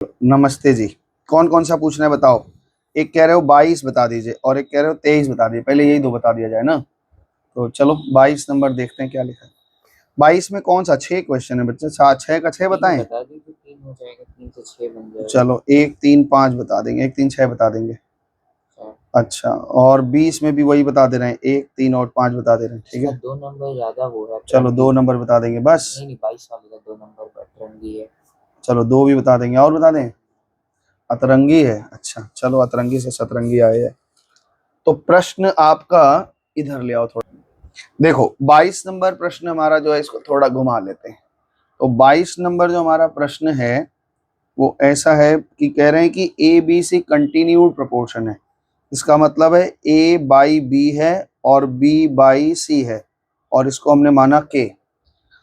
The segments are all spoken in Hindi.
नमस्ते जी। कौन कौन सा पूछना है बताओ। एक कह रहे हो 22 बता दीजिए और एक कह रहे हो 23 बता दीजिए। पहले यही दो बता दिया जाए ना। तो चलो 22 नंबर देखते हैं क्या लिखा है। 22 में कौन सा 6 क्वेश्चन है बच्चे। 6 का 6 बताएं। बता दी तो 3 हो जाएगा, 3 से 6 बन जाएगा। चलो 1 3 5 बता देंगे, 1 3 6 बता देंगे। अच्छा, और 20 में भी वही बता दे रहे हैं, 1 3 और 5 बता दे रहे हैं। ठीक है, 2 नंबर ज्यादा वो है। चलो 2 नंबर बता देंगे बस। नहीं 22 वाले का 2 नंबर पर अतरंगी है। चलो 2 भी बता देंगे। और बता दें, अतरंगी है। अच्छा चलो, अतरंगी से सतरंगी आए है। तो प्रश्न आपका इधर ले आओ थोड़ा। देखो 22 नंबर प्रश्न हमारा जो है, इसको थोड़ा घुमा लेते हैं। तो 22 नंबर जो हमारा प्रश्न है वो ऐसा है कि कह रहे हैं कि A B C continued proportion है। इसका मतलब है ए बाई बी है और बी बाई सी है, और इसको हमने माना के।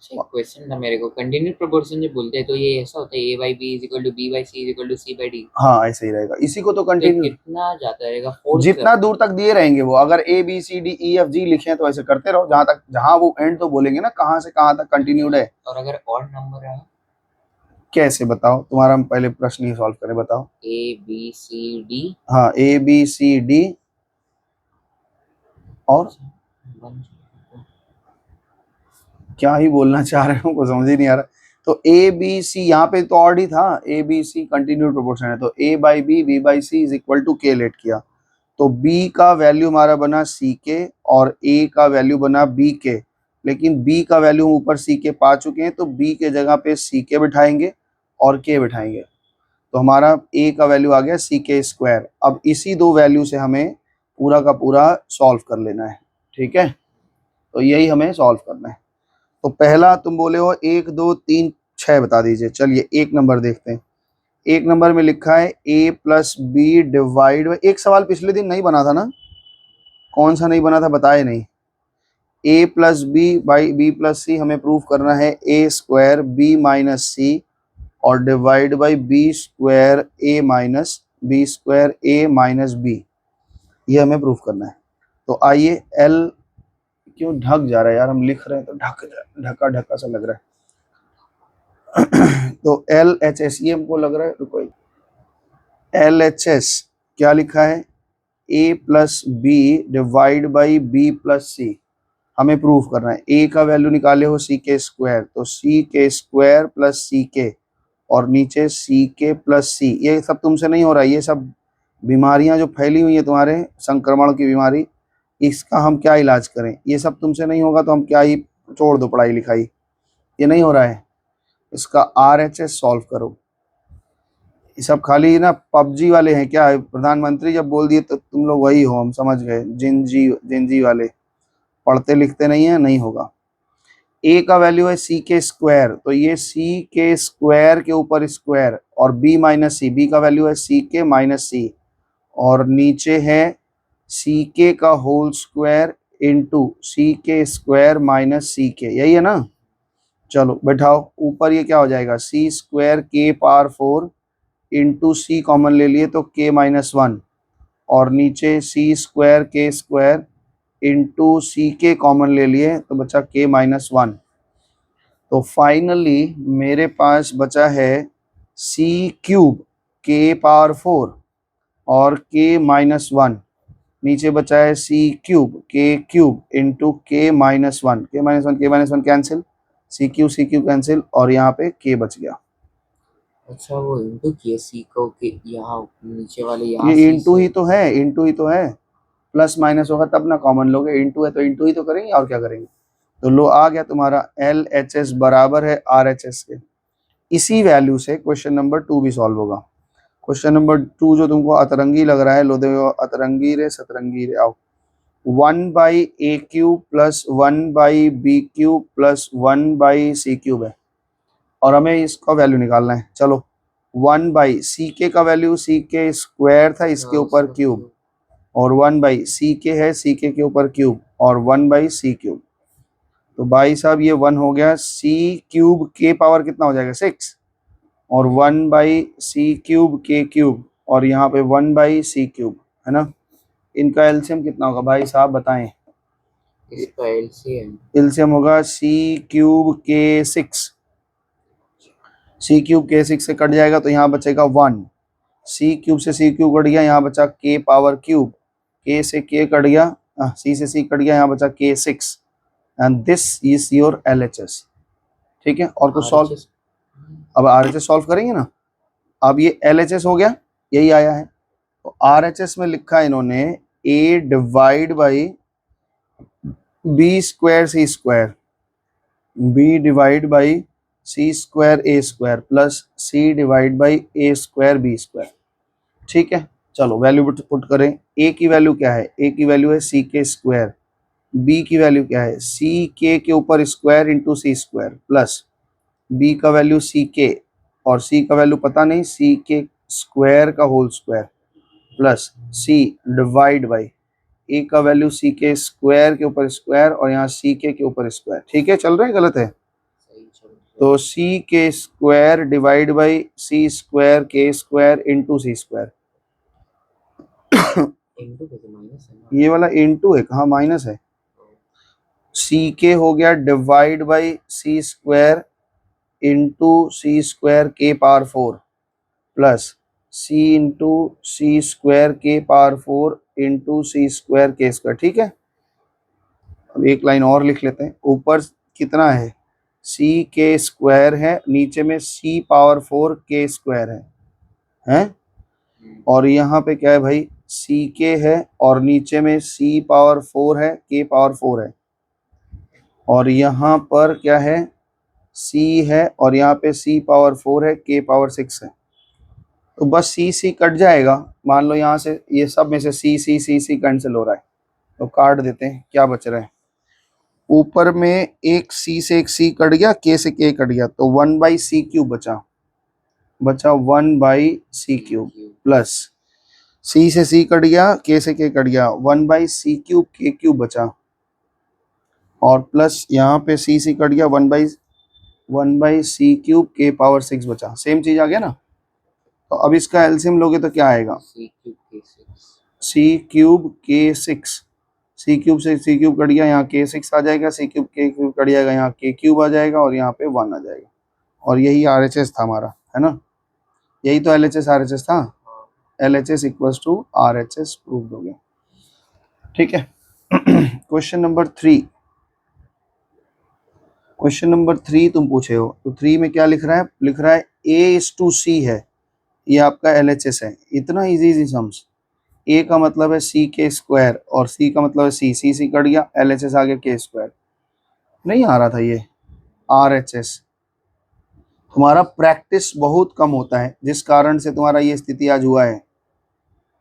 क्वेश्चन था मेरे को, कंटिन्यूड प्रोपोर्शन जो बोलते हैं तो ये ऐसा होता है a by b is equal to b by c is equal to c by d। हाँ ऐसे ही रहेगा, इसी को तो तो कंटिन्यू। कितना जाता रहेगा फोर्स जितना दूर तक दिए रहेंगे वो, अगर A B C D E F G लिखे हैं तो ऐसे करते रहो, जहां तक, जहां वो एंड तो बोलेंगे ना कहां से कहां तक कंटिन्यूड है। और अगर ऑड नंबर है कैसे बताओ, तुम्हारा हम पहले प्रश्न ही सॉल्व करें, बताओ। a b c d। हाँ ए बी सी डी और क्या ही बोलना चाह रहे हो, को समझ ही नहीं आ रहा। तो ए बी सी यहाँ पे तो ऑड ही था, a B C continued proportion है, तो a by b by c is equal to k let किया। तो बी का वैल्यू हमारा बना सी के और ए का वैल्यू बना बी के। लेकिन बी का वैल्यू हम ऊपर सी के पा चुके हैं, तो बी के जगह पे सी के बिठाएंगे और के बिठाएंगे। तो हमारा ए का वैल्यू आ गया सी के स्क्वायर। अब इसी दो वैल्यू से हमें पूरा का पूरा सॉल्व कर लेना है। ठीक है, तो यही हमें सॉल्व करना है। तो पहला तुम बोले हो 1 2 3 6 बता दीजिए। चलिए एक नंबर देखते हैं। एक नंबर में लिखा है a प्लस बी डिवाइड। एक सवाल पिछले दिन नहीं बना था ना, कौन सा नहीं बना था बताए नहीं। a plus B by b plus c हमें प्रूफ करना है a square b minus c और divide by B square a minus b square a minus b, ये हमें प्रूफ करना है। तो आइए l क्यों ढक जा रहा है यार, हम लिख रहे हैं तो ढका ढका सा लग रहा है। तो एल एच एस, ये हमको लग रहा है, रुको, एल एच एस क्या लिखा है, ए plus B divide by b plus c. हमें प्रूफ करना है ए का वैल्यू निकाले हो सी के स्क्वायर, तो सी के स्क्वायर प्लस सी के और नीचे सी के प्लस सी। ये सब तुमसे नहीं हो रहा है, ये सब बीमारियां जो फैली हुई है तुम्हारे, संक्रमण की बीमारी, इसका हम क्या इलाज करें। ये सब तुमसे नहीं होगा तो हम क्या ही, छोड़ दो पढ़ाई लिखाई, ये नहीं हो रहा है। इसका आर एच एस सॉल्व करो। ये सब खाली ना पबजी वाले हैं क्या, प्रधानमंत्री जब बोल दिए तो तुम लोग वही हो, हम समझ गए, जिंजी वाले, पढ़ते लिखते नहीं है, नहीं होगा। ए का वैल्यू है सी के स्क्वायर, तो ये सी के स्क्वायर के ऊपर स्क्वायर और बी माइनस सी, बी का वैल्यू है सी के माइनस सी और नीचे है सी के का होल स्क्वायर इंटू सी के स्क्वायर माइनस सी के, यही है ना। चलो बैठाओ, ऊपर ये क्या हो जाएगा, सी स्क्वायर के पावर 4 इंटू सी कॉमन ले लिए तो के माइनस 1 और नीचे सी स्क्वायर के स्क्वायर इंटू सी के कॉमन ले लिए तो बचा के माइनस 1। तो फाइनली मेरे पास बचा है सी क्यूब के पावर 4 और के माइनस 1, नीचे बचा है C cube into k minus 1, k minus one cancel, C cube cancel और यहाँ पे के बच गया। अच्छा वो इंटू किए सी को के यहाँ नीचे वाले यहाँ ये सी इंटू से। ही तो है, इंटू ही तो है, प्लस माइनस होगा तब ना कॉमन लोगे, इंटू है तो इंटू ही तो करेंगे और क्या करेंगे। तो लो आ गया तुम्हारा एल एच एस बराबर है आर एच एस के। इसी वैल्यू से क्वेश्चन नंबर 2 भी सॉल्व होगा। क्वेश्चन नंबर 2 जो तुमको अतरंगी लग रहा है, लो देखो, अतरंगी रे सतरंगी रे, आओ। 1 by A cube plus 1 by B cube plus 1 by C cube है और हमें इसका वैल्यू निकालना है। चलो 1 बाई सी के का वैल्यू सी के स्क्वायर था, इसके ऊपर क्यूब, और 1 बाई सी के है, सी के ऊपर क्यूब और 1 बाई सी क्यूब। तो भाई साहब ये 1 हो गया, सी क्यूब के पावर कितना हो जाएगा 6 और 1 बाई सी क्यूब के क्यूब और यहाँ पे 1 बाई सी क्यूब है ना। इनका एलसीएम कितना होगा भाई साहब बताएं। इसका एलसीएम एलसीएम होगा सी क्यूब के 6, सी क्यूब के सिक्स से कट जाएगा तो यहाँ बचेगा 1, सी क्यूब से सी क्यूब कट गया, यहाँ बचा के पावर क्यूब, के से के कट गया, सी से सी कट गया, यहाँ बचा के 6 and this is your LHS। ठीक है, और कुछ सॉल्व, RHS अब RHS सॉल्व करेंगे ना। अब ये LHS हो गया, यही आया है, तो RHS में लिखा है इन्होंने A divide by B square C square, B divide by C square A square plus C divide by A square B square. ठीक है, चलो वैल्यू पुट करें। ए की वैल्यू क्या है, ए की वैल्यू है सी के स्क्वायर, बी की वैल्यू क्या है सी के ऊपर square into C square plus B का वैल्यू सी के और सी का वैल्यू पता नहीं, सी के स्क्वायर का whole square plus C divide by A का वैल्यू सी के स्क्वायर के ऊपर स्क्वायर और यहाँ सी के ऊपर स्क्वायर। ठीक है, चल रहा है, गलत है? सही चल रहा तो सी के square divide by C square के स्क्वायर इंटू सी स्क्वायर। है। इनटू कैसे माइनस है ना? ये वाला इंटू है, कहाँ माइनस है? सी के हो गया divide by C square into C square के power 4 plus C into C square के पावर 4 इंटू सी स्क्वायर के स्क्वायर। ठीक है, अब एक लाइन और लिख लेते हैं। ऊपर कितना है, सी के स्क्वायर है, नीचे में सी पावर 4 के स्क्वायर है? और यहाँ पे क्या है भाई, सी के है और नीचे में सी पावर 4 है, के पावर 4 है, और यहाँ पर क्या है, सी है और यहाँ पे सी पावर 4 है, के पावर 6 है। तो बस सी सी कट जाएगा, मान लो यहाँ से ये सब में से सी सी सी सी कैंसिल हो रहा है, तो काट देते हैं, क्या बच रहा है, ऊपर में एक सी से एक सी कट गया, के से के कट गया, तो 1 बाई सी क्यूब बचा 1 बाई सी क्यूब प्लस सी से सी कट गया, के से के कट गया, 1 बाई सी क्यूब के क्यूब बचा और प्लस यहाँ पे सी सी कट गया, 1 बाई सी क्यूब के पावर 6 बचा। सेम चीज आ गया ना। तो अब इसका एलसीएम लोगे तो क्या आएगा, सी क्यूब के 6, सी क्यूब के 6, सी क्यूब से सी क्यूब कट गया, यहाँ के 6 आ जाएगा, सी क्यूब के क्यूब कट जाएगा, यहाँ के क्यूब आ जाएगा और यहाँ पे 1 आ जाएगा। और यही RHS था हमारा, है ना, यही तो LHS RHS था। LHS equals to RHS prove हो गया। ठीक है, क्वेश्चन नंबर 3, क्वेश्चन नंबर 3 तुम पूछे हो, तो 3 में क्या लिख रहा है, लिख रहा है A:C है, ये आपका LHS है। इतना इजी सम्स, A का मतलब है C के स्क्वायर और C का मतलब है C, C C कट गया, LHS आ गया के स्क्वायर। नहीं आ रहा था ये RHS। तुम्हारा प्रैक्टिस बहुत कम होता है, जिस कारण से तुम्हारा ये स्थिति आज हुआ है।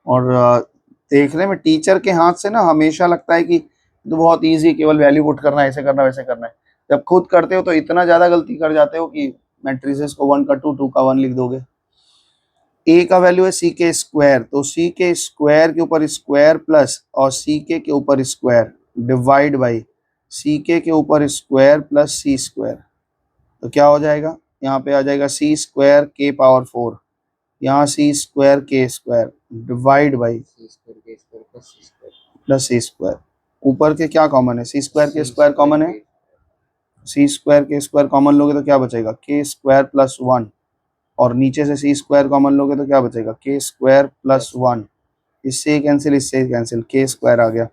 और देखने में टीचर के हाथ से ना हमेशा लगता है कि तो बहुत इजी, केवल वैल्यू पुट करना है, ऐसे करना वैसे करना है। जब खुद करते हो तो इतना ज़्यादा गलती कर जाते हो कि मैट्रिसेस को 1 का 2, 2 का 1 लिख दोगे। ए का वैल्यू है सी के स्क्वायर, तो सी के स्क्वायर के ऊपर स्क्वायर प्लस और सी के ऊपर स्क्वायर डिवाइड बाई सी के ऊपर स्क्वायर प्लस सी स्क्वायर। तो क्या हो जाएगा, यहाँ पे आ जाएगा सी स्क्वायर के पावर 4, यहाँ सी स्क्वायर के square divide by C square के स्क्वायर प्लस सी स्क्वायर प्लस सी स्क्वायर। ऊपर के क्या कॉमन है, सी स्क्वायर के स्क्वायर कॉमन है, सी स्क्वायर के स्क्वायर कॉमन लोगे तो क्या बचेगा, के स्क्वायर प्लस 1, और नीचे से सी स्क्वायर कॉमन लोगे तो क्या बचेगा, के स्क्वायर प्लस 1। इससे कैंसिल, इससे कैंसिल, के स्क्वायर आ गया।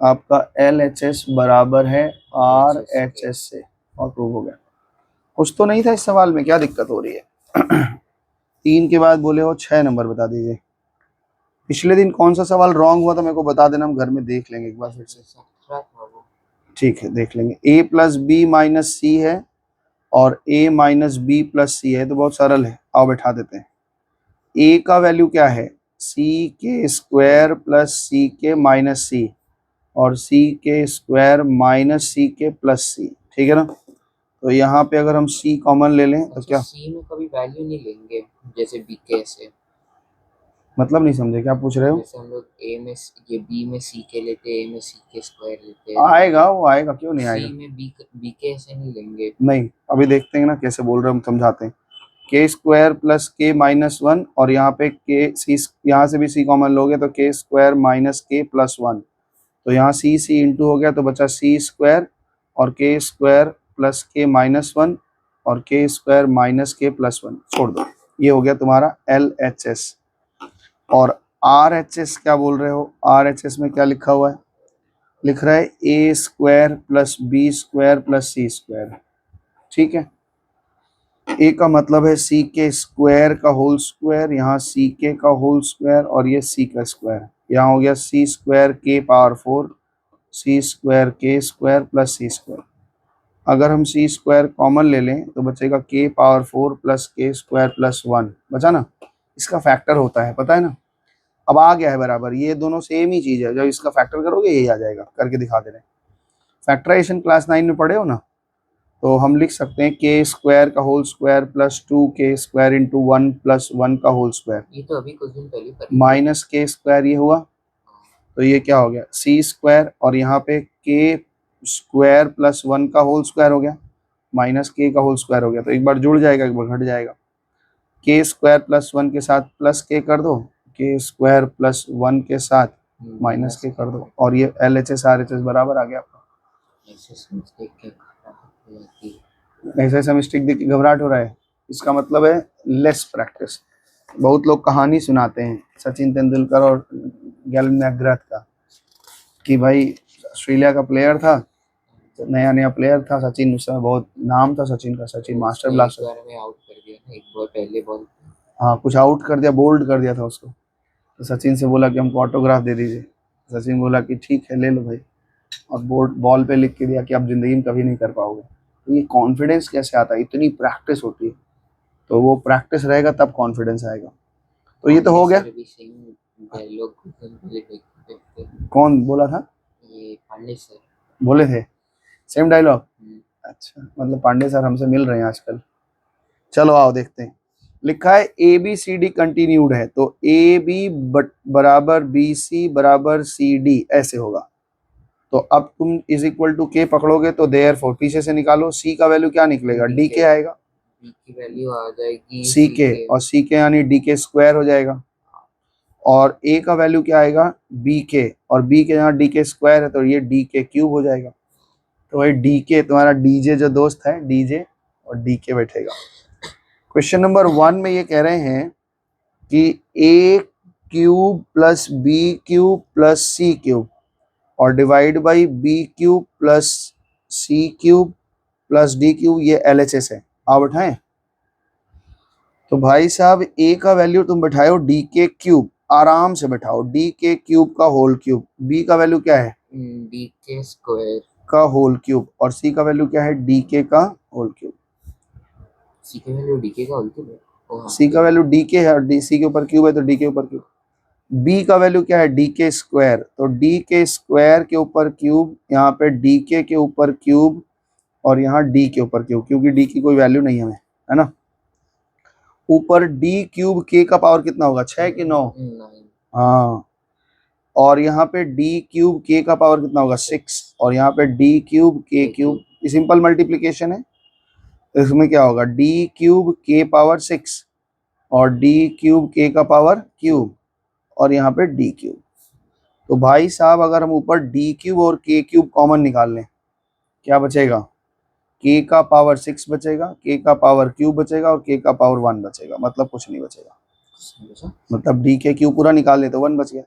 आपका LHS बराबर है RHS से, और प्रूव हो गया। कुछ तो नहीं था इस सवाल में, क्या दिक्कत हो रही है? 3 के बाद बोले हो 6 नंबर बता दीजिए। पिछले दिन कौन सा सवाल रॉन्ग हुआ था मेरे को बता देना, हम घर में देख लेंगे एक बार फिर से। ठीक है, देख लेंगे। A प्लस बी माइनस सी है और A माइनस बी प्लस सी है, तो बहुत सरल है, आओ बैठा देते हैं। A का वैल्यू क्या है, सी के स्क्वायर प्लस सी के माइनस सी और सी के स्क्वायर माइनस सी के प्लस सी। ठीक है ना, तो यहाँ पे अगर हम C कॉमन ले लें तो क्या, सी में कभी वैल्यू नहीं लेंगे, जैसे बी के से, मतलब नहीं समझे, क्या पूछ रहे हो? जैसे हम लोग ए में ये बी में सी के लेते हैं, ए में सी के स्क्वायर लेते हैं, आएगा, वो आएगा, क्यों नहीं आएगा। सी में बी के से नहीं लेंगे। नहीं, अभी देखते हैं ना कैसे बोल रहे हैं, हम समझाते हैं। के स्क्वायर प्लस के माइनस 1 और यहाँ पे के सी, यहाँ से भी सी कॉमन लोगे तो के स्क्वायर माइनस के प्लस 1, तो यहाँ सी सी इंटू हो गया तो बचा सी स्क्वायर और के स्क्वायर प्लस के माइनस 1 और के स्क्वायर माइनस के प्लस 1, छोड़ दो। ये हो गया तुम्हारा LHS। और RHS क्या बोल रहे हो? RHS में क्या लिखा हुआ है? लिख रहा है ए square plus B square plus सी स्क्वायर। ठीक है, ए का मतलब है सी के स्क्वायर का होल स्क्वायर, यहाँ सी के का होल स्क्वायर और ये सी का स्क्वायर। यहाँ हो गया सी स्क्वायर के पावर 4 सी स्क्वायर के स्क्वायर प्लस सी स्क्वायर। अगर हम सी स्क्वायर कॉमन ले लें तो बचेगा के पावर 4 प्लस के स्क्वायर प्लस 1, बचा ना। इसका फैक्टर होता है, पता है ना। अब आ गया है बराबर, ये दोनों सेम ही चीज है। जब इसका फैक्टर करोगे यही आ जाएगा, करके दिखा दे रहे हैं। फैक्टराइजेशन क्लास 9 में पढ़े हो ना, तो हम लिख सकते हैं के स्क्वायर का होल स्क्वायर प्लस 2 के स्क्वायर इंटू 1 प्लस 1 का होल स्क्वायर ये तो अभी कुछ दिन पहले पढ़ी। माइनस के स्क्वायर, ये हुआ। तो ये क्या हो गया? सी स्क्वायर और यहाँ पे के स्क्वायर प्लस 1 का होल स्क्वायर हो गया, माइनस के का होल स्क्वायर हो गया। तो एक बार जुड़ जाएगा, एक बार घट जाएगा। के स्क्वायर प्लस 1 के साथ प्लस के कर दो, के स्क्वायर प्लस 1 के साथ माइनस के कर दो, और ये LHS RHS बराबर आ गया आपका। ऐसे मिस्टेक देख के घबराहट हो रहा है, इसका मतलब है लेस प्रैक्टिस। बहुत लोग कहानी सुनाते हैं सचिन तेंदुलकर और गैलन मैकग्राथ का, कि भाई ऑस्ट्रेलिया का प्लेयर था, नया नया प्लेयर था सचिन, उस समय बहुत नाम था सचिन का, सचिन मास्टर ब्लास्टर। में आउट कर दिया ना एक बॉल, पहले बॉल। हाँ, कुछ आउट कर दिया, बोल्ड कर दिया था उसको। तो सचिन से बोला कि हमको ऑटोग्राफ दे दीजिए। सचिन बोला कि ठीक है ले लो भाई, और बोर्ड बॉल पे लिख के दिया कि आप जिंदगी में कभी नहीं कर पाओगे। तो ये कॉन्फिडेंस कैसे आता है? इतनी प्रैक्टिस होती है, तो वो प्रैक्टिस रहेगा तब कॉन्फिडेंस आएगा। तो ये तो हो गया। कौन बोला था? ये पांडे सर बोले थे सेम डायलॉग। अच्छा, मतलब पांडे सर हमसे मिल रहे हैं आजकल। चलो आओ देखते हैं। लिखा है ABCD कंटिन्यूड है, तो AB बराबर BC बराबर CD ऐसे होगा। तो अब तुम इज इक्वल टू के पकड़ोगे तो देयरफॉर पीछे से निकालो, C का वैल्यू क्या निकलेगा? DK आएगा। B की वैल्यू आ जाएगी CK, और CK यानी DK स्क्वायर हो जाएगा। और A का वैल्यू क्या आएगा? BK, और B के यहाँ DK स्क्वायर है तो ये DK क्यूब हो जाएगा। तो भाई DK तुम्हारा DJ जो दोस्त है, DJ और DK बैठेगा। क्वेश्चन नंबर 1 में ये कह रहे हैं कि A cube plus B cube plus C cube और divide by B cube plus C cube plus D cube, ये LHS है। आप बैठाएं तो भाई साहब A का वैल्यू तुम बैठाओ DK क्यूब, आराम से बैठाओ, DK क्यूब का होल क्यूब। B का वैल्यू क्या है? DK स्क्वायर का होल क्यूब। और C का वैल्यू क्या है? DK का होल क्यूब। C का वैल्यू DK का होल क्यूब है। C का वैल्यू DK है और C के ऊपर क्यूब है तो D के ऊपर क्यूब। B का वैल्यू क्या है? DK स्क्वायर, तो DK स्क्वायर के ऊपर क्यूब, यहाँ पे DK के ऊपर क्यूब और यहाँ D के ऊपर क्यूब, क्योंकि D की कोई वैल्यू नहीं है ना। ऊपर D क्यूब K का पावर कितना होगा? 6 कि 9? हाँ, और यहाँ पे D क्यूब K का पावर कितना होगा? 6, और यहाँ पे D cube K cube, simple multiplication है। इसमें क्या होगा? D क्यूब K पावर 6 और D क्यूब K का पावर क्यूब, और यहाँ पे D क्यूब। तो भाई साहब अगर हम ऊपर D क्यूब और K क्यूब कॉमन निकाल लें, क्या बचेगा? K का पावर 6 बचेगा, K का पावर क्यूब बचेगा और K का पावर 1 बचेगा, मतलब कुछ नहीं बचेगा। मतलब D के क्यूब पूरा निकाल ले तो 1 बच गया,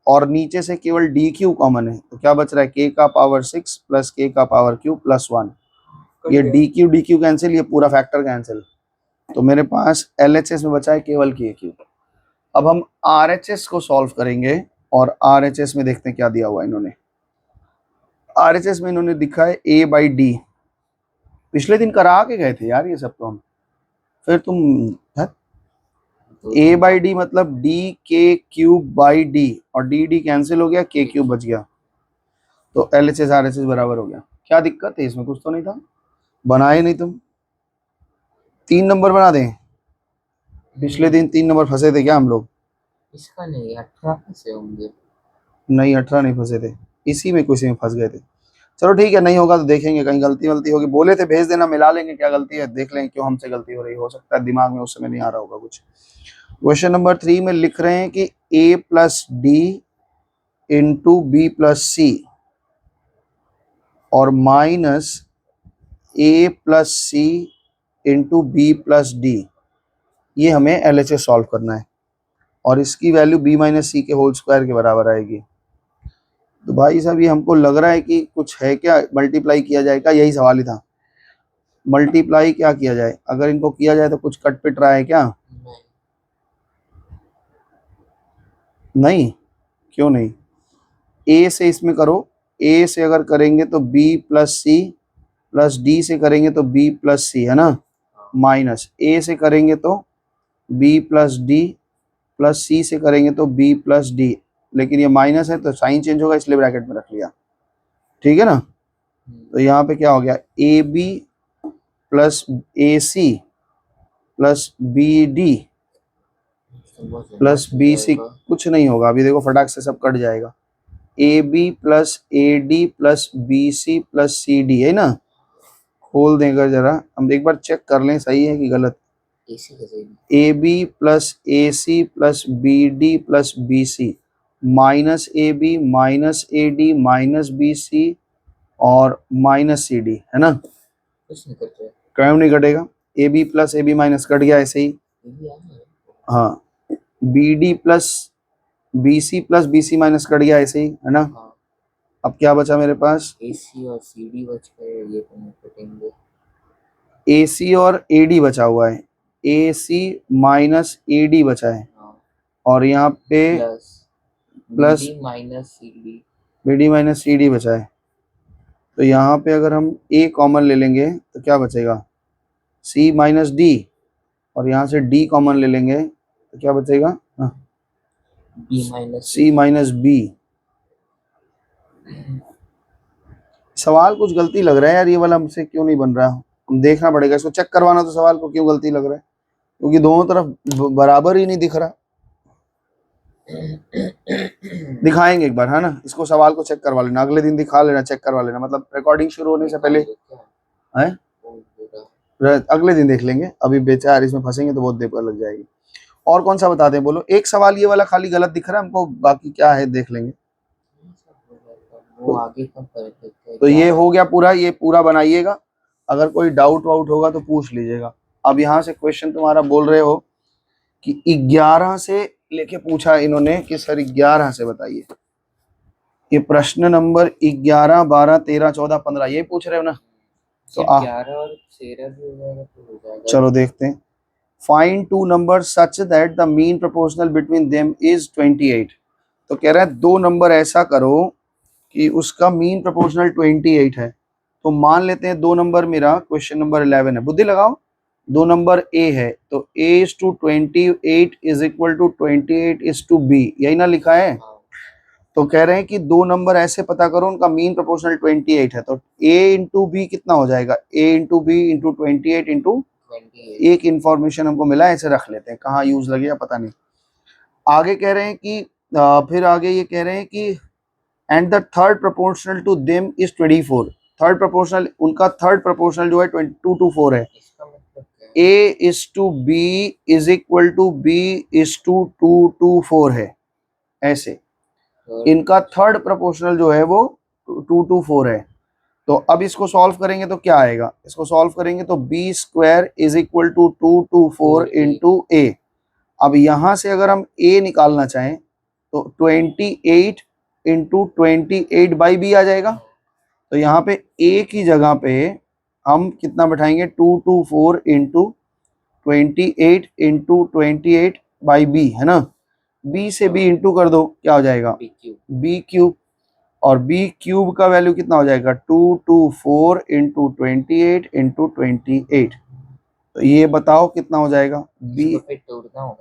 और नीचे से केवल D क्यूब कॉमन है, तो क्या बच रहा है? K का पावर 6 प्लस K का पावर क्यूब प्लस 1। ये D क्यूब कैंसिल, ये पूरा फैक्टर कैंसिल। तो मेरे पास LHS में बचा है केवल K क्यूब। अब हम RHS को सॉल्व करेंगे, और RHS में देखते हैं क्या दिया हुआ इन्होंने। RHS में इन्होंने दिखा है A/D। पिछले दिन करा के गए थे यार ये सब, तो हम फिर तुम A/D मतलब DK क्यूब बाई D, और D कैंसिल हो गया, K क्यूब बच गया, तो LHS RHS बराबर हो गया। क्या दिक्कत है इसमें? कुछ तो नहीं था, बनाए नहीं तुम। 3 नंबर बना दें? पिछले दिन 3 नंबर फंसे थे क्या हम लोग? इसका नहीं, 18 फंसे होंगे। नहीं 18 नहीं फंसे थे, इसी में किसी में फंस गए थे। चलो ठीक है, नहीं होगा तो देखेंगे, कहीं गलती वलती होगी। बोले थे भेज देना, मिला लेंगे, क्या गलती है देख लेंगे, क्यों हमसे गलती हो रही, हो सकता है दिमाग में उस समय नहीं आ रहा होगा कुछ। क्वेश्चन नंबर 3 में लिख रहे हैं कि A plus D into B plus C और minus A plus C into B plus D, ये हमें LHS सॉल्व करना है और इसकी वैल्यू b माइनस सी के होल स्क्वायर के बराबर आएगी। तो भाई साहब ये हमको लग रहा है कि कुछ है क्या, मल्टीप्लाई किया जाए क्या, यही सवाल ही था। मल्टीप्लाई क्या किया जाए, अगर इनको किया जाए तो कुछ कट पिट रहा है क्या? नहीं, क्यों नहीं? ए से इसमें करो, ए से अगर करेंगे तो b प्लस सी, प्लस डी से करेंगे तो b प्लस सी, है ना, माइनस ए से करेंगे तो b प्लस डी, प्लस सी से करेंगे तो b प्लस डी, लेकिन ये माइनस है तो साइन चेंज होगा इसलिए ब्रैकेट में रख लिया, ठीक है ना। तो यहाँ पे क्या हो गया, A B plus A C plus B D plus B C, कुछ नहीं होगा अभी, देखो फटाक से सब कट जाएगा। A B plus A D plus B C plus C D, है ना। खोल देंगे जरा, हम एक बार चेक कर लें सही है कि गलत। A B plus A C plus B D plus B C minus A B minus A D minus B C और माइनस सी डी, है ना। कुछ नहीं करते, क्यों नहीं कटेगा, A B plus A B minus कट गया ऐसे ही, हाँ। B D plus B C minus कट गया ऐसे ही, है ना। अब क्या बचा मेरे पास, ए सी और सी डी बच गए, ये तो नहीं कटेंगे। ए सी और ए डी बचा हुआ है, ए सी माइनस ए डी बचा है, और यहाँ पे plus minus C D, B D minus C D बचा है। तो यहाँ पे अगर हम ए कॉमन ले लेंगे तो क्या बचेगा, सी माइनस डी, और यहाँ से डी कॉमन ले लेंगे तो क्या बचेगा, बी माइनस सी माइनस बी। सवाल कुछ गलती लग रहा है यार, ये वाला हमसे क्यों नहीं बन रहा, हम देखना पड़ेगा इसको, चेक करवाना तो सवाल को क्यों गलती लग रहा है, क्योंकि दोनों तरफ बराबर ही नहीं दिख रहा। दिखाएंगे एक बार, है ना, इसको सवाल को चेक करवा लेना, अगले दिन दिखा लेना, चेक करवा लेना, मतलब रिकॉर्डिंग शुरू होने से पहले, है अगले दिन देख लेंगे, अभी बेचार इसमें फंसेंगे तो बहुत देर लग जाएगी। और कौन सा बता दें, बोलो। एक सवाल ये वाला खाली गलत दिख रहा है हमको, बाकी क्या है देख लेंगे। वो आगे कब करेंगे, तो ये हो गया पूरा, ये पूरा बनाइएगा, अगर कोई डाउट वाउट होगा तो पूछ लीजिएगा। अब यहाँ से क्वेश्चन तुम्हारा बोल रहे हो कि 11 से लेके पूछा इन्होंने कि सर 11 से बताइए, ये प्रश्न नंबर 11 12 13 14 15 ये पूछ रहे हो ना, तो 11 और 13 भी हो जाएगा तो हो जाएगा। चलो देखते हैं। Find two number such that the mean proportional between them is 28। तो कह रहा है दो नंबर ऐसा करो कि उसका मीन प्रोपोर्शनल 28 है। तो मान लेते हैं दो नंबर, मेरा क्वेश्चन नंबर 11 है, बुद्धि लगाओ। दो नंबर ए है तो a is to 28 is equal to 28 is to B, यही ना लिखा है। तो कह रहे हैं कि दो नंबर ऐसे पता करो उनका मीन प्रोपोर्शनल 28 है, तो a इंटू बी कितना हो जाएगा, a into B into 28 into, एक इंफॉर्मेशन हमको मिला है, ऐसे रख लेते हैं, कहाँ यूज लगेगा पता नहीं। आगे कह रहे हैं कि फिर आगे ये कह रहे हैं कि and the third proportional to them is 24। Third proportional, उनका थर्ड प्रोपोर्शनल जो है 2 to 4 है। A is to B is equal to B is to 2 to 4 है, ऐसे इनका थर्ड प्रोपोर्शनल जो है वो 2 to 4 है। तो अब इसको सॉल्व करेंगे तो क्या आएगा, इसको सॉल्व करेंगे तो b square is equal to 2 to 4 into a। अब यहाँ से अगर हम a निकालना चाहें तो 28 इंटू 28 बाई बी आ जाएगा। तो यहाँ पे a की जगह पे हम कितना बैठाएंगे, 2 to 4 into 28 into 28 by B, है ना। b से b इंटू कर दो, क्या हो जाएगा, b क्यूब, और b क्यूब का वैल्यू कितना हो जाएगा, 2 to 4 इंटू 28 इंटू 28। तो ये बताओ कितना हो जाएगा, b,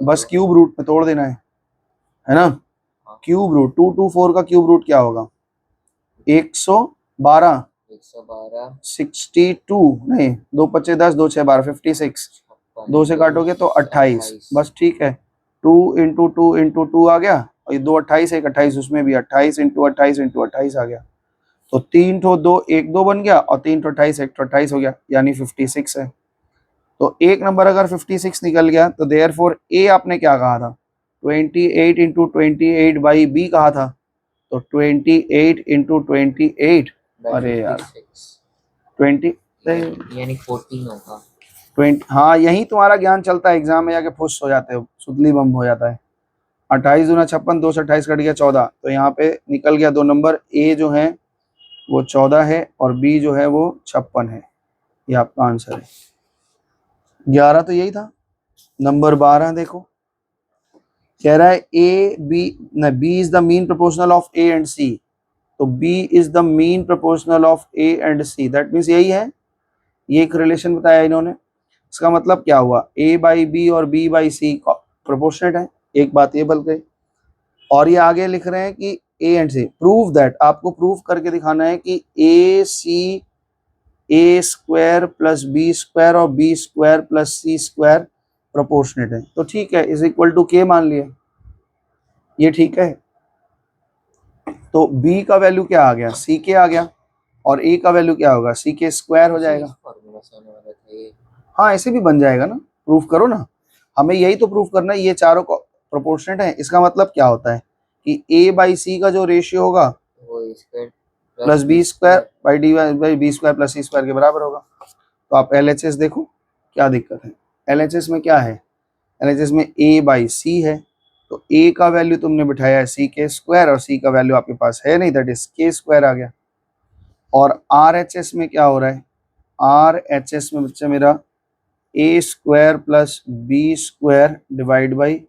बस क्यूब रूट में तोड़ देना है ना। क्यूब रूट 2 to 4 का क्यूब रूट क्या होगा, 112 62, नहीं 2 5 10 2 6 12 56, 2 से काटोगे तो 28, बस ठीक है। 2 इंटू 2 इंटू 2 आ गया, और ये 2 28 1 28, उसमें भी 28 इंटू 28 इंटू 28 आ गया। तो 3 ठो 2 1 2 बन गया, और 3 ठो 28 1 ठो 28 हो गया, यानी 56 है। तो एक नंबर अगर 56 निकल गया तो देयरफॉर ए आपने क्या कहा था, 28 इंटू 28 बाई बी कहा था, तो 28 इंटू 28, अरे यार 20 यानी 14 होगा। 20, हाँ यही तुम्हारा ज्ञान चलता है, एग्जाम में जाके फुस हो जाते हो, सुतली बम हो जाता है। 28 दूना 56, 2 से 28 कट गया 14, तो यहाँ पे निकल गया 2 नंबर, ए जो है वो 14 है और बी जो है वो 56 है। ये आपका आंसर है। 11 तो यही था। नंबर 12 देखो, कह रहा है ए बी न b is the mean proportional of a and c, तो b is the mean proportional of a and c, that means यही है, ये एक रिलेशन बताया इन्होंने। इसका मतलब क्या हुआ, ए बाई बी और बी बाई सी प्रोपोर्शनेट है, एक बात ये बल गई। और ये आगे लिख रहे हैं कि A and C, prove that, आपको प्रूव करके दिखाना है कि A C A square plus B square और बी स्क्वायर प्लस सी स्क्वायर प्रोपोर्शनेट है। तो ठीक है, इज इक्वल टू के मान लिया, ये ठीक है। तो बी का वैल्यू क्या आ गया, सी के आ गया, और ए का वैल्यू क्या होगा, सी के स्क्वायर हो जाएगा। फॉर्मूला से होने वाला था ये। हाँ ऐसे भी बन जाएगा ना, प्रूफ करो ना, हमें यही तो प्रूफ करना है, ये चारों को प्रोपोर्शनेट है। इसका मतलब क्या होता है कि ए बाई सी का जो रेशियो होगा वो square plus B square by D by B square plus C square के बराबर होगा। तो आप LHS देखो क्या दिक्कत है, LHS में क्या है, LHS में ए बाई सी है, तो ए का वैल्यू तुमने बिठाया है सी के स्क्वायर और सी का वैल्यू आपके पास है नहीं, दैट इज के स्क्वायर आ गया। और RHS में क्या हो रहा है, RHS में बच्चा मेरा a square plus B square divide by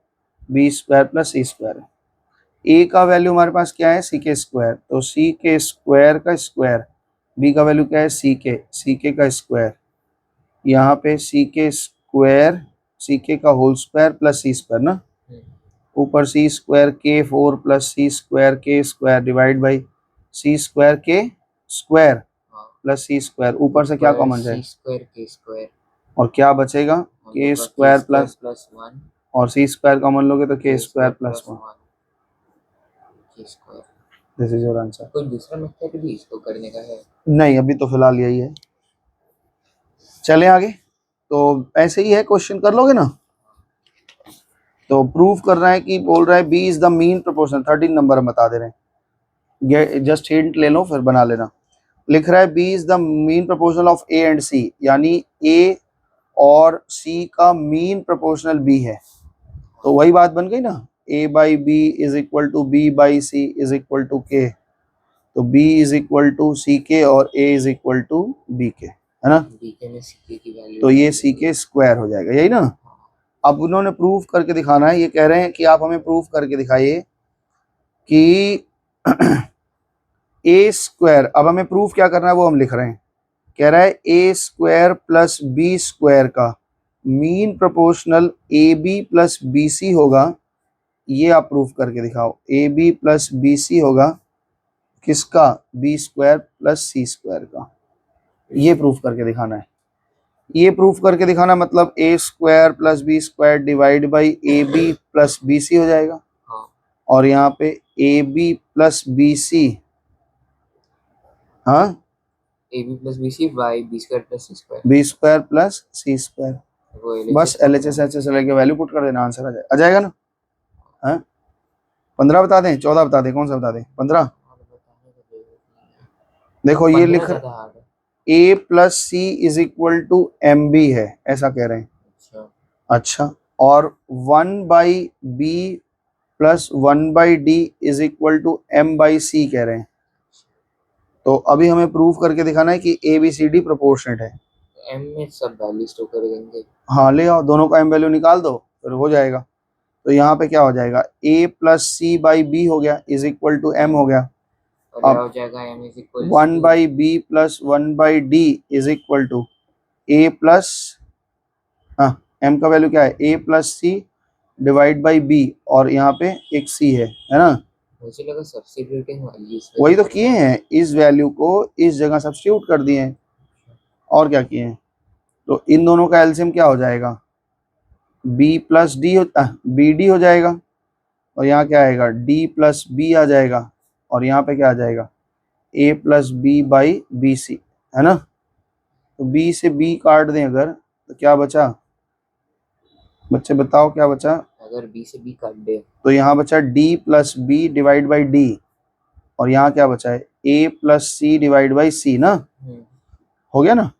B square plus C square है। ए का वैल्यू हमारे पास क्या है, सी के स्क्वायर, तो सी के स्क्वायर का स्क्वायर, बी का वैल्यू क्या है सी के का स्क्वायर, यहाँ पे सी के स्क्वायर, सी के का होल स्क्वायर प्लस सी स्क्वायर ना, ऊपर सी स्क्वायर के 4 प्लस सी स्क्वायर के square divide by C square के स्क्वायर प्लस सी स्क्वायर, ऊपर से क्या कॉमन जाए, स्क्वायर के स्क्वायर, और क्या बचेगा के स्क्वायर प्लस 1 और सी स्क्वायर कॉमन लोगे तो के स्क्वायर प्लस 1, के square. This is your answer. कोई दूसरा मेथड भी इसको करने का है? नहीं अभी तो फिलहाल यही है, चलें आगे। तो ऐसे ही है, क्वेश्चन कर लोगे ना। तो प्रूफ कर रहा है कि बोल रहा है B is the mean proportion, 13 number हम बता दे रहे हैं, जस्ट हिंट ले लो फिर बना लेना। लिख रहा है B is the mean proportional of a and c, यानी ए और सी का मीन प्रोपोर्शनल बी है, तो वही बात बन गई ना, a by B is equal to b by c is equal to k, तो b is equal to c k और a is equal to b k, है ना, बीके में सीके की वैल्यू, तो ये सी के स्क्वायर हो जाएगा, यही ना। अब उन्होंने प्रूफ करके दिखाना है, ये कह रहे हैं कि आप हमें प्रूफ करके दिखाइए कि ए स्क्वायर, अब हमें प्रूफ क्या करना है वो हम लिख रहे हैं, कह रहा है ए स्क्वायर प्लस बी स्क्वायर का mean proportional A B plus B C होगा, ये आप प्रूफ करके दिखाओ, A B plus B C होगा किसका, बी स्क्वायर प्लस सी स्क्वायर का, ये प्रूफ करके दिखाना है। ये प्रूफ करके दिखाना मतलब a square plus B square divide by a B plus B c हो जाएगा, और यहाँ पे a B plus B c, हाँ a B plus B C by B square plus C square, B square plus C square, बस LHS HHS लेके वैल्यू पुट कर देना, आंसर आ जाएगा ना। हाँ 15 बता दें, 14 बता दें, कौन सा बता दें, 15। देखो ये लिख a plus c is equal to m b है, ऐसा कह रहे हैं। अच्छा, और 1 by b plus 1 by d is equal to m by c कह रहे हैं। तो अभी हमें प्रूफ करके दिखाना है कि A B C D proportionate है। एम में सब वैल्यू स्टोर कर देंगे, हाँ ले आओ, दोनों का एम वैल्यू निकाल दो फिर हो जाएगा। तो यहाँ पे क्या हो जाएगा, a plus C by B हो गया इज इक्वल टू एम हो गया, और हो जाएगा m is equal 1 by b plus 1 by d is equal to a plus, हाँ एम का वैल्यू क्या है, ए plus C divide by B, और यहाँ पे एक सी है ना, मुझे लगा सब्स्टिट्यूटिंग वैल्यूज, वही तो किए हैं, इस वैल्यू को इस जगह सब्स्टिट्यूट कर दिए हैं, और क्या किए हैं। तो इन दोनों का एलसीएम क्या हो जाएगा, B plus D B D हो जाएगा, और यहाँ क्या आएगा डी प्लस बी आ जाएगा, और यहाँ पे क्या आ जाएगा a plus B by B c, है ना। तो बी से बी काट दें अगर तो क्या बचा, बच्चे बताओ क्या बचा, अगर बी से बी काट दे तो यहाँ बचा D plus B divide by D, और यहाँ क्या बचा है ए plus C divide by C ना, हो गया ना।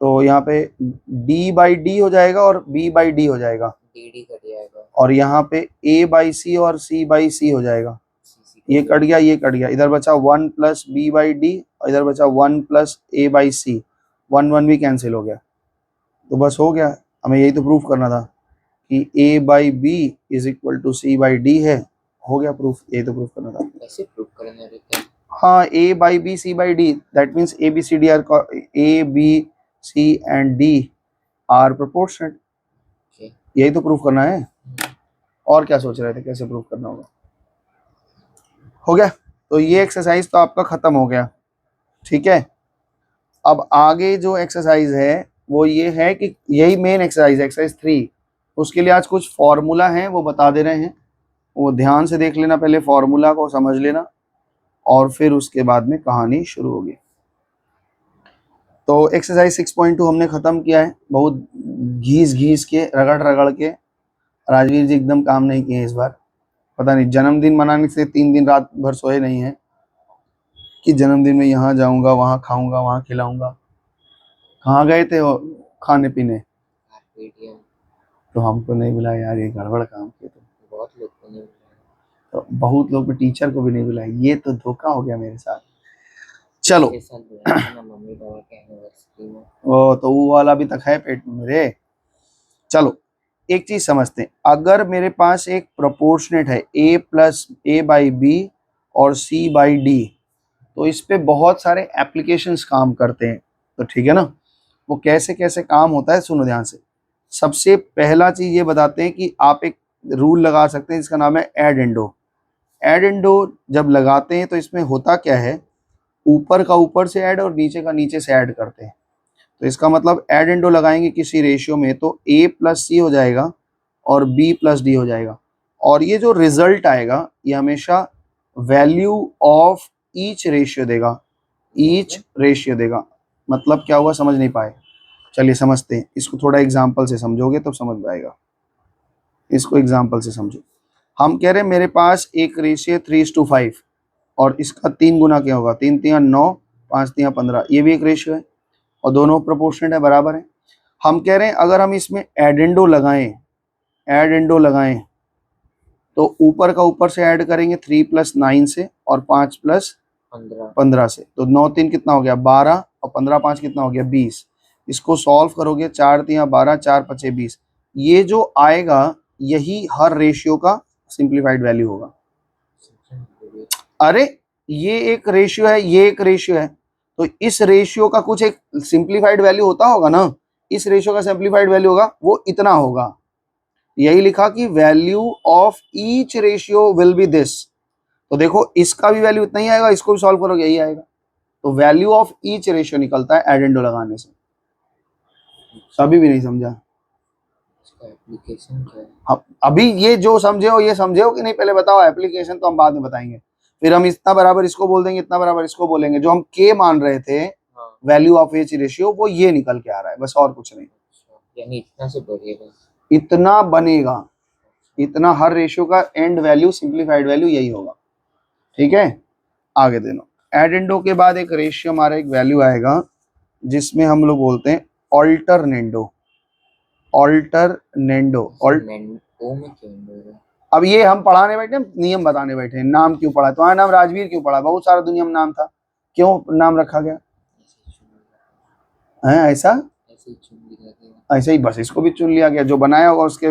तो यहाँ पे d बाई डी हो जाएगा और b बाई डी हो जाएगा, डी कट जाएगा, और यहाँ पे a बाई सी और c बाई सी हो जाएगा। ये कट गया, ये कट गया, इधर बचा 1 प्लस बी बाई डी और इधर बचा 1 प्लस ए बाई सी, 1 भी कैंसिल हो गया। तो बस हो गया, हमें यही तो प्रूफ करना था कि a by B is equal to C by D है। हो गया प्रूफ, यही तो प्रूफ करना था। कैसे प्रूफ करना रहता है? हाँ, a by B C by D, that means A B C D are, A B C and D are proportionate. यही तो प्रूफ करना है, और क्या सोच रहे थे कैसे प्रूफ करना होगा। हो गया, तो ये एक्सरसाइज तो आपका खत्म हो गया, ठीक है। अब आगे जो एक्सरसाइज है वो ये है कि यही मेन एक्सरसाइज है, एक्सरसाइज 3। उसके लिए आज कुछ फॉर्मूला हैं वो बता दे रहे हैं, वो ध्यान से देख लेना, पहले फॉर्मूला को समझ लेना और फिर उसके बाद में कहानी शुरू होगी। तो एक्सरसाइज 6.2 हमने खत्म किया है, बहुत घीस घीस के, रगड़ रगड़ के। राजवीर जी एकदम काम नहीं किए इस बार, पता नहीं जन्मदिन मनाने से 3 दिन रात भर सोए नहीं है कि जन्मदिन में यहाँ जाऊंगा, वहाँ खाऊंगा, वहाँ खिलाऊंगा। कहाँ गए थे वो खाने पीने? तो हमको नहीं बुलाया यार, ये गड़बड़ काम किए। तो बहुत लोग को नहीं बुलाया, तो बहुत लोग टीचर को भी नहीं बुलाया, ये तो धोखा हो गया मेरे साथ। चलो मम्मी पापा के एनिवर्सरी में, वो तो वो वाला भी तक है पेट में मेरे। चलो एक चीज समझते हैं, अगर मेरे पास एक प्रोपोर्शनेट है a plus A by B और c बाई डी, तो इस पे बहुत सारे एप्लीकेशंस काम करते हैं। तो ठीक है ना, वो कैसे कैसे काम होता है सुनो ध्यान से। सबसे पहला चीज ये बताते हैं कि आप एक रूल लगा सकते हैं जिसका नाम है ऐड एंडो। ऐड एंडो जब लगाते हैं तो इसमें होता क्या है, ऊपर का ऊपर से ऐड और नीचे का नीचे से ऐड करते हैं। तो इसका मतलब ऐड एंडो लगाएंगे किसी रेशियो में तो a प्लस सी हो जाएगा और b प्लस डी हो जाएगा, और ये जो रिजल्ट आएगा ये हमेशा वैल्यू ऑफ ईच रेशियो देगा। ईच रेशियो देगा मतलब क्या हुआ, समझ नहीं पाए? चलिए समझते हैं इसको, थोड़ा एग्जाम्पल से समझोगे तो समझ में आएगा। इसको एग्जाम्पल से समझो। हम कह रहे हैं मेरे पास एक रेशियो 3:5 और इसका 3 गुना क्या होगा, 3 3 9, 5 3 15, ये भी एक रेशियो है और दोनों प्रोपोर्शनेट है, बराबर है। हम कह रहे हैं अगर हम इसमें एडेंडो लगाएं, एडेंडो लगाएं तो ऊपर का ऊपर से ऐड करेंगे 3 प्लस 9 से और 5 प्लस 15 से, तो 9 3 कितना हो गया 12 और 15 5 कितना हो गया 20। इसको सॉल्व करोगे 4 3 12, 4 5 20, ये जो आएगा यही हर रेशियो का सिंप्लीफाइड वैल्यू होगा। अरे ये एक रेशियो है, ये एक रेशियो है, तो इस रेशियो का कुछ एक सिंप्लीफाइड वैल्यू होता होगा ना, इस रेशियो का सिंप्लीफाइड वैल्यू होगा वो इतना होगा। यही लिखा कि value of each ratio will be this, तो देखो इसका भी वैल्यू इतना ही आएगा, इसको भी सॉल्व करोगे यही आएगा। तो वैल्यू ऑफ ईच रेशियो निकलता है एडेंडो लगाने से। अभी भी नहीं समझा? एप्लीकेशन क्या है? हाँ, अभी ये जो समझे हो ये समझे हो कि नहीं, पहले बताओ। एप्लीकेशन तो हम बाद में बताएंगे, फिर हम इतना बराबर इसको बोल देंगे, इतना बराबर इसको बोलेंगे। जो हम के मान रहे the value of each ratio, वो ये निकल के आ रहा है, बस और कुछ नहीं। यानी इतना से बढ़ेगा, इतना बनेगा, इतना हर रेशियो का एंड वैल्यू सिंप्लीफाइड वैल्यू यही होगा, ठीक है। आगे देनो, एडेंडो के बाद एक रेशियो हमारा एक वैल्यू आएगा जिसमें हम लोग बोलते हैं ऑल्टरनेंडो। ऑल्टरनेंडो ओ में क्यों होगा? अब ये हम पढ़ाने बैठे, नियम बताने बैठे। नाम क्यों पढ़ा, तुम्हारा नाम राजवीर क्यों पढ़ा? बहुत सारा दुनिया में नाम था, क्यों नाम रखा गया है ऐसा? ऐसे ही बस इसको भी चुन लिया गया, जो बनाया होगा उसके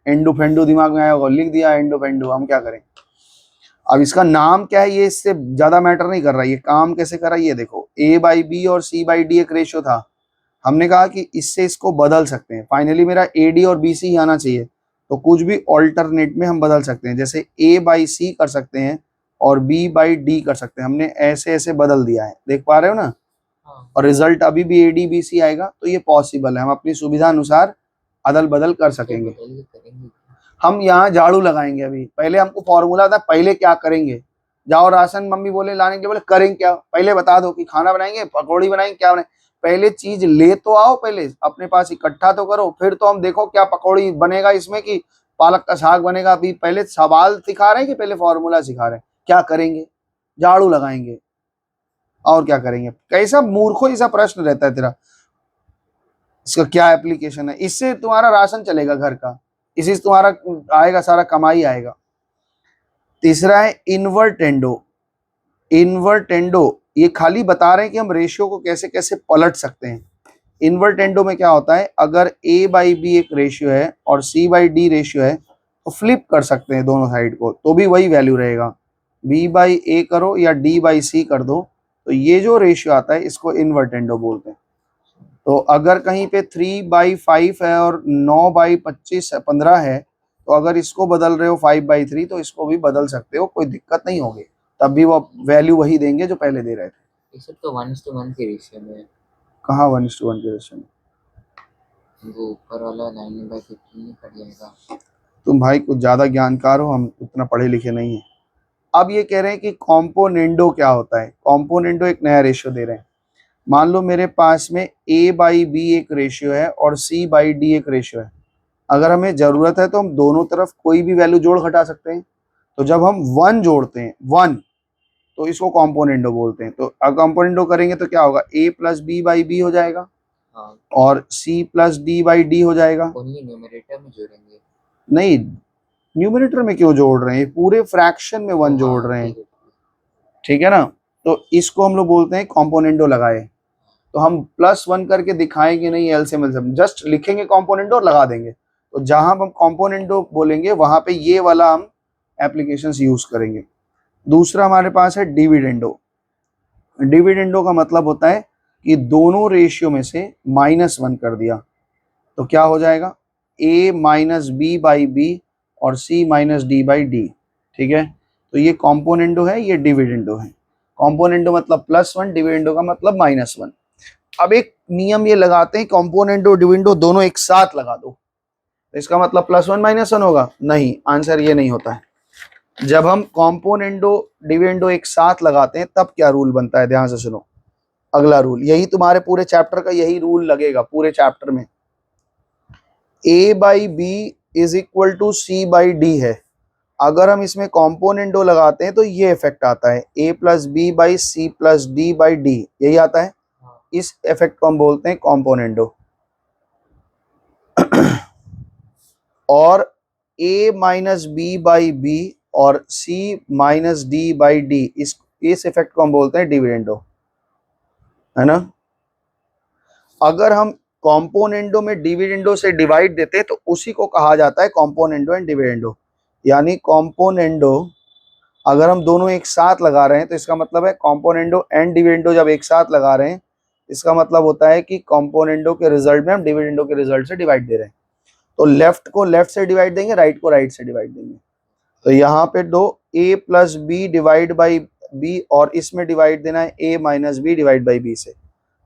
एंडो फेंडो दिमाग में आया होगा, लिख दिया एंडो फेंडो, हम क्या करें। अब इसका नाम क्या है ये इससे ज्यादा मैटर नहीं कर रहा, ये काम कैसे कर रहा है ये देखो। a बाई बी और c बाई डी एक रेशियो था, हमने कहा कि इससे इसको बदल सकते हैं। फाइनली मेरा ए डी और बी सी ही आना चाहिए, तो कुछ भी ऑल्टरनेट में हम बदल सकते हैं, जैसे a बाई सी कर सकते हैं और b बाई डी कर सकते हैं। हमने ऐसे ऐसे बदल दिया है, देख पा रहे हो ना। और रिजल्ट अभी भी ए डी बी सी आएगा, तो ये पॉसिबल है, हम अपनी सुविधा अनुसार अदल बदल कर सकेंगे। हम यहाँ झाड़ू लगाएंगे, अभी पहले हमको फॉर्मूला था, पहले क्या करेंगे। जाओ राशन मम्मी बोले लाने के लिए, बोले करेंगे क्या, पहले बता दो कि खाना बनाएंगे, पकौड़ी बनाएंगे, क्या बनाएंगे। पहले चीज ले तो आओ, पहले अपने पास इकट्ठा तो करो, फिर तो हम देखो क्या पकौड़ी बनेगा इसमें कि पालक का साग बनेगा। अभी पहले सवाल सिखा रहे हैं कि पहले फॉर्मूला सिखा रहे हैं। क्या करेंगे, झाड़ू लगाएंगे और क्या करेंगे। कैसा मूर्खों जैसा प्रश्न रहता है तेरा। इसका क्या एप्लीकेशन है? इससे तुम्हारा राशन चलेगा घर का, इसी से तुम्हारा आएगा, सारा कमाई आएगा। तीसरा है इन्वर्टेंडो। इन्वर्टेंडो ये खाली बता रहे हैं कि हम रेशियो को कैसे कैसे पलट सकते हैं। इन्वर्टेंडो में क्या होता है, अगर a बाई बी एक रेशियो है और c बाई डी रेशियो है तो फ्लिप कर सकते हैं दोनों साइड को, तो भी वही वैल्यू रहेगा। b बाई ए करो या d बाई सी कर दो, तो ये जो रेशियो आता है इसको इन्वर्टेंडो बोलते हैं। तो अगर कहीं पे 3/5 है और 9/25 15 है, तो अगर इसको बदल रहे हो 5/3 तो इसको भी बदल सकते हो, कोई दिक्कत नहीं होगी, तब भी वो वैल्यू वही देंगे जो पहले दे रहे थे। ये सब तो 1:1 के रेशियो में है। कहाँ 1:1 के रेशियो में? वो ऊपर वाला 9/15 ही कट जाएगा। तुम भाई कुछ ज्यादा ज्ञानकार हो, हम उतना पढ़े लिखे नहीं है। अब ये कह रहे हैं कि कॉम्पोनेंडो क्या होता है। कॉम्पोनेंडो एक नया रेशियो दे रहे हैं। मान लो मेरे पास में a बाई बी एक रेशियो है और c बाई डी एक रेशियो है। अगर हमें जरूरत है तो हम दोनों तरफ कोई भी वैल्यू जोड़ घटा सकते हैं। तो जब हम 1 जोड़ते हैं 1, तो इसको कॉम्पोनेंडो बोलते हैं। तो कॉम्पोनेंडो करेंगे तो क्या होगा, a plus B by B हो जाएगा हाँ, और c plus D by D हो जाएगा। ओनली न्यूमरेटर में जोड़ेंगे। नहीं, न्यूमरेटर में क्यों जोड़ रहे हैं, पूरे फ्रैक्शन में 1 जोड़ रहे हैं, ठीक है। ठीक है ना। तो इसको हम लोग बोलते हैं कॉम्पोनेंडो लगाए। तो हम +1 करके दिखाएंगे नहीं, एलसीएम एलसीएम जस्ट लिखेंगे कॉम्पोनेंडो और लगा देंगे। तो जहां हम कॉम्पोनेंडो बोलेंगे वहां पे ये वाला हम एप्लीकेशंस यूज करेंगे। दूसरा हमारे पास है डिविडेंडो। डिविडेंडो का मतलब होता है कि दोनों रेशियो में से -1 कर दिया, तो क्या हो जाएगा, a minus B by B और c minus D by D, ठीक है। तो ये कॉम्पोनेंडो है, ये डिविडेंडो है। कॉम्पोनेंडो मतलब +1, डिविडेंडो का मतलब -1। अब एक नियम ये लगाते हैं, कॉम्पोनेंडो डिविडेंडो दोनों एक साथ लगा दो, तो इसका मतलब +1 -1 होगा? नहीं, आंसर ये नहीं होता है। जब हम कॉम्पोनेंडो डिविडेंडो एक साथ लगाते हैं तब क्या रूल बनता है, ध्यान से सुनो। अगला रूल, यही तुम्हारे पूरे चैप्टर का यही रूल लगेगा पूरे चैप्टर में। a by B is equal to C by D है। अगर हम इसमें कॉम्पोनेंडो लगाते हैं तो ये इफेक्ट आता है, a plus B by C plus D by D, यही आता है। इस इफेक्ट को हम बोलते हैं कॉम्पोनेंडो। और a minus B by B और c minus D by D, इस इफेक्ट को हम बोलते हैं डिविडेंडो, है ना। अगर हम कॉम्पोनेंडो में डिविडेंडो से डिवाइड देते हैं तो उसी को कहा जाता है कॉम्पोनेंडो एंड डिविडेंडो। यानी कॉम्पोनेंडो अगर हम दोनों एक साथ लगा रहे हैं तो इसका मतलब है कॉम्पोनेंडो एंड डिविडेंडो जब एक साथ लगा रहे हैं, इसका मतलब होता है कि कॉम्पोनेंडो के रिजल्ट में हम डिविडेंडो के रिजल्ट से डिवाइड दे रहे हैं। तो लेफ्ट को लेफ्ट से डिवाइड देंगे, राइट को राइट से डिवाइड देंगे। तो यहाँ पे दो a plus B divide by B और इसमें डिवाइड देना है a minus B divide by B से।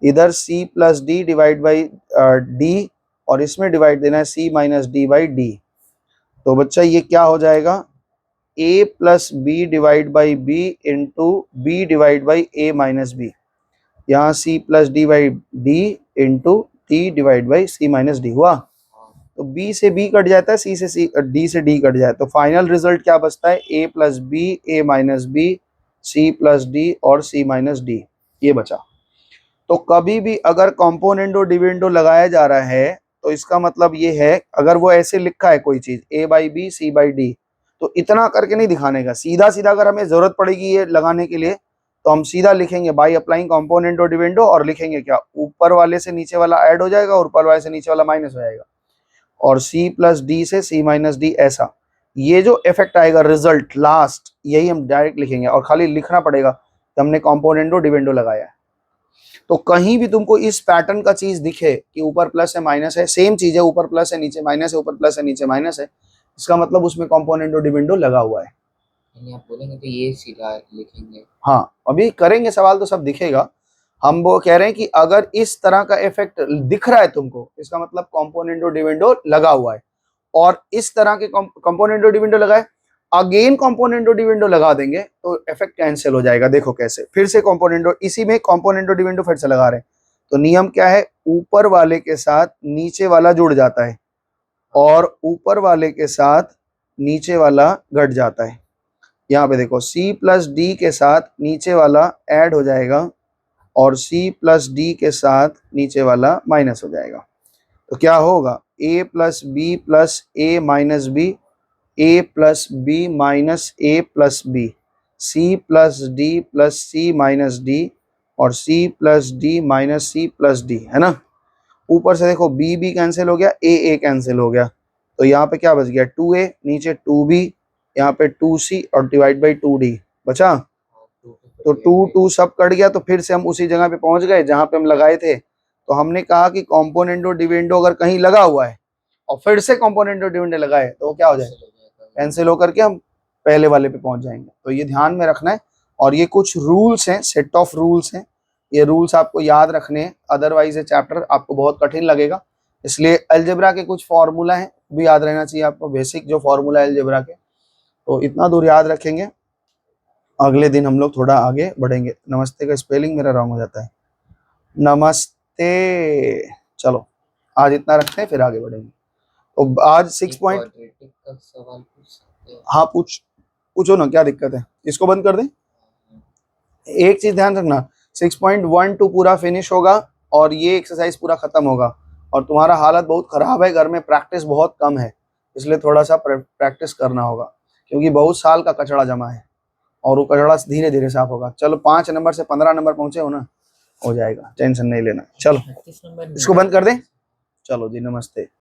इधर c plus D divide by D और इसमें डिवाइड देना है c minus D by D. तो बच्चा ये क्या हो जाएगा, a plus B divide by B into B divide by a minus B. यहाँ c plus D by D into T divide by c minus D हुआ। तो b से b कट जाता है, c से d से d कट जाए, तो फाइनल रिजल्ट क्या बचता है, a plus B, a minus B, c plus D और c माइनस डी, ये बचा। तो कभी भी अगर कॉम्पोनेंडो डिविडेंडो लगाया जा रहा है तो इसका मतलब ये है, अगर वो ऐसे लिखा है कोई चीज a by B C by D, तो इतना करके नहीं दिखाने का, सीधा सीधा अगर हमें जरूरत पड़ेगी ये लगाने के लिए तो हम सीधा लिखेंगे बाई अप्लाइंग कॉम्पोनेंडो डिविडेंडो, और लिखेंगे क्या, ऊपर वाले से नीचे वाला ऐड हो जाएगा और ऊपर वाले से नीचे वाला माइनस हो जाएगा, और c प्लस डी से c माइनस डी, ऐसा ये जो इफेक्ट आएगा रिजल्ट लास्ट, यही हम डायरेक्ट लिखेंगे और खाली लिखना पड़ेगा कि हमने कॉम्पोनेंडो डिविडेंडो लगाया है। तो कहीं भी तुमको इस पैटर्न का चीज दिखे कि ऊपर प्लस है माइनस है, सेम चीज है, ऊपर प्लस है नीचे माइनस है, ऊपर प्लस है नीचे माइनस है, इसका मतलब उसमें कॉम्पोनेंडो डिविडेंडो लगा हुआ है। आप बोलेंगे तो ये सीधा लिखेंगे। हाँ, अभी करेंगे सवाल तो सब दिखेगा। हम वो कह रहे हैं कि अगर इस तरह का इफेक्ट दिख रहा है तुमको, इसका मतलब कॉम्पोनेंडो डिविडेंडो लगा हुआ है। और इस तरह के कॉम्पोनेंडो डिविडेंडो लगाए, अगेन कॉम्पोनेंडो डिविडेंडो लगा देंगे तो इफेक्ट कैंसिल हो जाएगा। देखो कैसे, फिर से कॉम्पोनेंडो, इसी में कॉम्पोनेंडो डिविडेंडो फिर से लगा रहे हैं, तो नियम क्या है, ऊपर वाले के साथ नीचे वाला जुड़ जाता है और ऊपर वाले के साथ नीचे वाला घट जाता है। यहाँ पे देखो c प्लस डी के साथ नीचे वाला ऐड हो जाएगा और c प्लस डी के साथ नीचे वाला माइनस हो जाएगा। तो क्या होगा, a plus B plus A minus B, a plus B minus A plus B, c plus D plus C minus D, और c plus D minus C plus D, है ना। ऊपर से देखो b कैंसिल हो गया, a कैंसिल हो गया, तो यहाँ पे क्या बच गया 2a, नीचे 2b, यहाँ पे 2c और डिवाइड बाई 2d बचा। तो 2 सब कट गया, तो फिर से हम उसी जगह पे पहुंच गए जहां पे हम लगाए थे। तो हमने कहा कि कॉम्पोनेंट और डिविडेंडो अगर कहीं लगा हुआ है और फिर से कॉम्पोनेंट और डिविडेंड लगाए तो वो क्या हो जाएगा, कैंसिल होकर के हम पहले वाले पे पहुंच जाएंगे। तो ये ध्यान में रखना है, और ये कुछ रूल्स हैं, सेट ऑफ रूल्स हैं, ये रूल्स आपको याद रखने हैं, अदरवाइज ये चैप्टर आपको बहुत कठिन लगेगा। इसलिए अलजेब्रा के कुछ फॉर्मूला हैं भी याद रहना चाहिए आपको, बेसिक जो फॉर्मूला है अलजेब्रा के, तो इतना दूर याद रखेंगे। अगले दिन हम लोग थोड़ा आगे बढ़ेंगे। नमस्ते का स्पेलिंग मेरा रॉन्ग हो जाता है, नमस्ते। चलो आज इतना रखते हैं, फिर आगे बढ़ेंगे। तो आज 6 पॉइंट, क्वाड्रेटिक का सवाल पूछ सकते हैं? हाँ पूछो ना, क्या दिक्कत है, इसको बंद कर दें। एक चीज ध्यान रखना, 6.12 पूरा फिनिश होगा और ये एक्सरसाइज पूरा खत्म होगा, और तुम्हारा हालत बहुत खराब है, घर में प्रैक्टिस बहुत कम है, इसलिए थोड़ा सा प्रैक्टिस करना होगा, क्योंकि बहुत साल का कचड़ा जमा है और वो कचड़ा धीरे धीरे साफ होगा। चलो 5 नंबर से 15 नंबर पहुंचे हो ना, हो जाएगा, टेंशन नहीं लेना। चलो 38 नंबर इसको बंद कर दें, चलो जी नमस्ते।